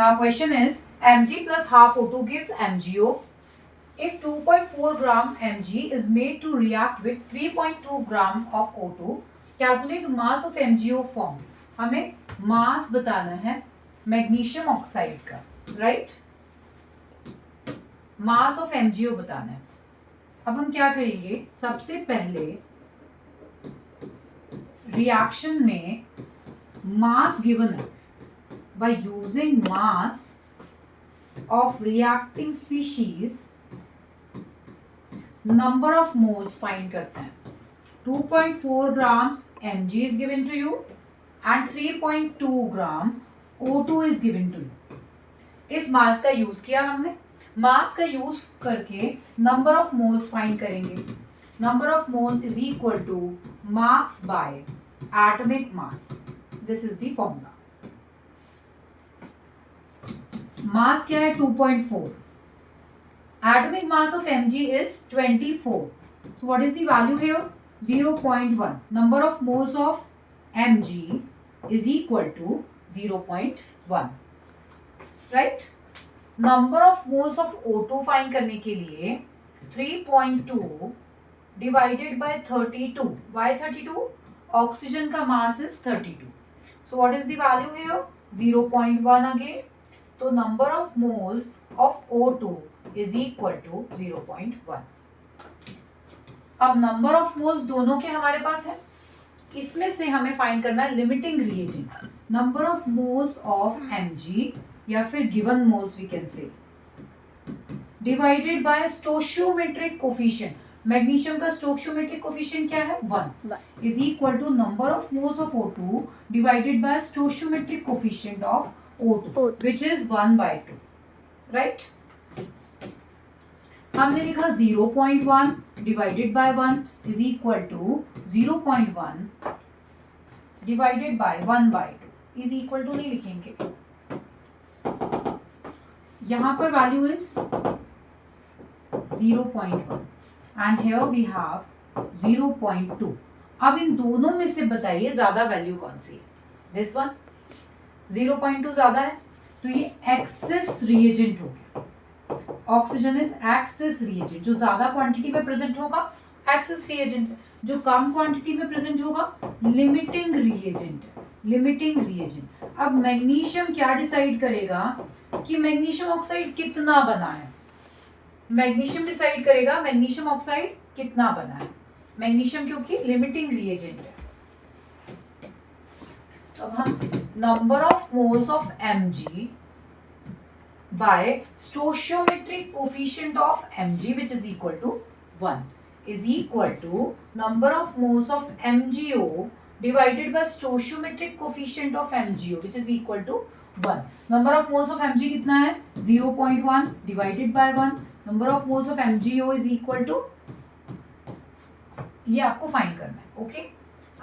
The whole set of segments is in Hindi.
Now question is Mg plus half O2 gives MgO. If 2.4 gram Mg is made to react with 3.2 gram of O2, calculate the mass of MgO formed. हमें मास बताना है मैग्नीशियम ऑक्साइड का, राइट? मास ऑफ MgO बताना है. अब हम क्या करेंगे, सबसे पहले रिएक्शन में मास गिवन है. by using mass of reacting species number of moles find करते हैं. 2.4 grams Mg is given to you and 3.2 gram O2 is given to you. इस मास का यूज किया हमने. मास का यूज करके नंबर ऑफ मोल्स फाइंड करेंगे. Number of moles is equal to mass by atomic mass. This is the formula. Mass क्या है 2.4. Atomic mass of Mg is 24. So what is the value here? 0.1. Number of moles of Mg is equal to 0.1. Right? Number of moles of O2 find करने के लिए 3.2 divided by 32. Why 32? Oxygen का mass is 32. So what is the value here? 0.1 again. तो number of moles of O2 is equal to 0.1. अब नंबर ऑफ मोल्स दोनों के हमारे पास है. इसमें से हमें फाइंड करना है limiting reagent. Number of moles of Mg या फिर given moles we can say divided by stoichiometric coefficient. Magnesium का स्टोशियोमेट्रिक कोफिशिएंट क्या है 1 is equal to number of moles of O2 divided by stoichiometric coefficient of O2 which is 1 by 2, right? हमने लिखा 0.1 divided by 1 is equal to 0.1 divided by 1 by 2 is equal to नहीं लिखेंगे. यहाँ पर value is 0.1 and here we have 0.2. अब इन दोनों में से बताइए ज्यादा वैल्यू कौन सी है. This one 0.2 ज्यादा है तो ये एक्सेस रिएजेंट हो गया. Oxygen is access reagent. जो ज्यादा क्वांटिटी में प्रेजेंट होगा एक्सेस रिएजेंट, जो कम क्वांटिटी में प्रेजेंट होगा लिमिटिंग रिएजेंट. Limiting reagent. अब मैग्नीशियम क्या डिसाइड करेगा कि मैग्नीशियम ऑक्साइड कितना बना है. मैग्नीशियम डिसाइड करेगा मैग्नीशियम ऑक्साइड कितना बना है. मैग्नीशियम क्योंकि लिमिटिंग रिएजेंट है. अब हम number of moles of Mg by stoichiometric coefficient of Mg which is equal to 1 is equal to number of moles of MgO divided by stoichiometric coefficient of MgO which is equal to 1. Number of moles of Mg कितना है 0.1 divided by 1. Number of moles of MgO is equal to, ये आपको फाइंड करना है. ओके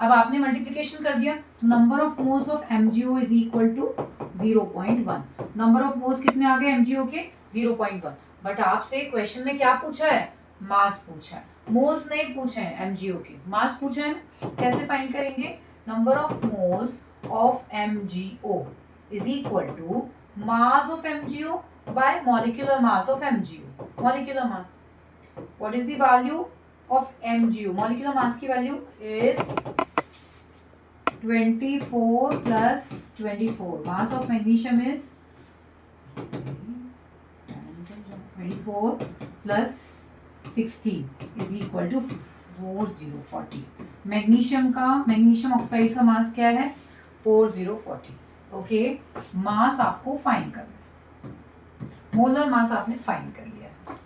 अब आपने मल्टीप्लिकेशन कर दिया. Number of moles of MgO is equal to 0.1. Number of moles कितने आ गए MgO के 0.1. बट आपसे क्वेश्चन में क्या पूछा है, मास पूछा है. मोल्स नहीं पूछे हैं MgO के, मास पूछा है. कैसे फाइंड करेंगे, number of moles of MgO is equal to mass of MgO by molecular mass of MgO. Molecular mass, what is the value of MgO. Molecular mass की value is 24 plus 24. Mass of magnesium is 24 plus 16 is equal to 4040. Magnesium oxide का मास क्या है 4040. ओके मास आपको फाइंड करना है. मोलर मास आपने फाइंड कर लिया.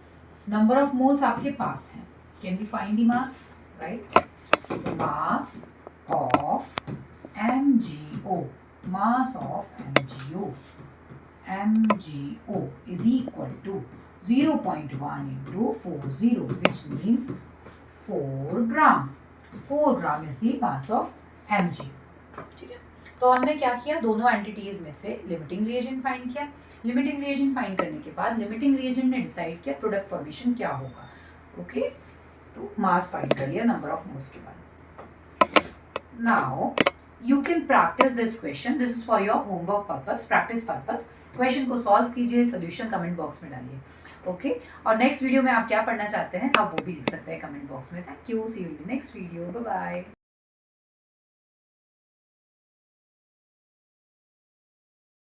नंबर ऑफ मोल्स आपके पास है. Can we find the mass, right? Mass of MgO, mass of MgO is equal to 0.1 into 40 which means 4 gram. 4 gram is the mass of MgO. ठीक है, तो हमने क्या किया, दोनों एंटिटीज में से लिमिटिंग रिएजेंट फाइंड किया. लिमिटिंग रिएजेंट फाइंड करने के बाद लिमिटिंग रिएजेंट ने डिसाइड किया प्रोडक्ट फॉर्मेशन क्या होगा. ओके तो मास फाइंड कर लिया नंबर ऑफ मोल्स के बाद. Now you can practice this question, this is for your homework purpose, practice purpose. Question को सॉल्व कीजिए, सोल्यूशन कमेंट बॉक्स में डालिए। ओके और नेक्स्ट वीडियो में आप क्या पढ़ना चाहते हैं आप वो भी लिख सकते हैं कमेंट बॉक्स में। Thank you, see you in the next video, bye bye.